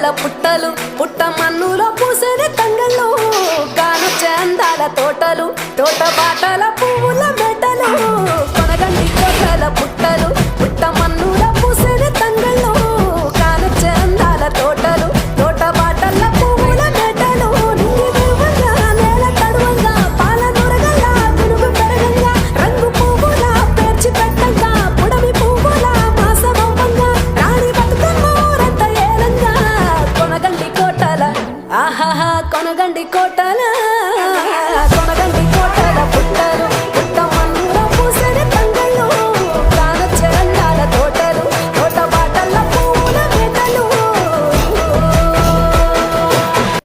కోటల పుట్టలు పుట్ట మన్నులో పూసని తంగళ్ళు కానొచ్చే అందాల తోటలు తోట బాటల పువ్వుల మెటలు కొనగండి కోటల పుట్టలు పుట్ట మన్నులో పూసని తంగళ్ళు కానొచ్చే అందాల తోటలు తోట బాటల పువ్వుల మెటలు నింగి దేవంగా నేల తడువంగా పాల దొరగల్లా గునుగు పెరగంగా రంగు పువ్వుల పేర్చి పెట్టంగా పుడమి పువ్వుల మాసవంగా రాణి బతుకమ్మ ఊరంతా ఏలంగా కొనగండి కోటల ఆహాహా కొనగండి కోటల కొనగండి కోట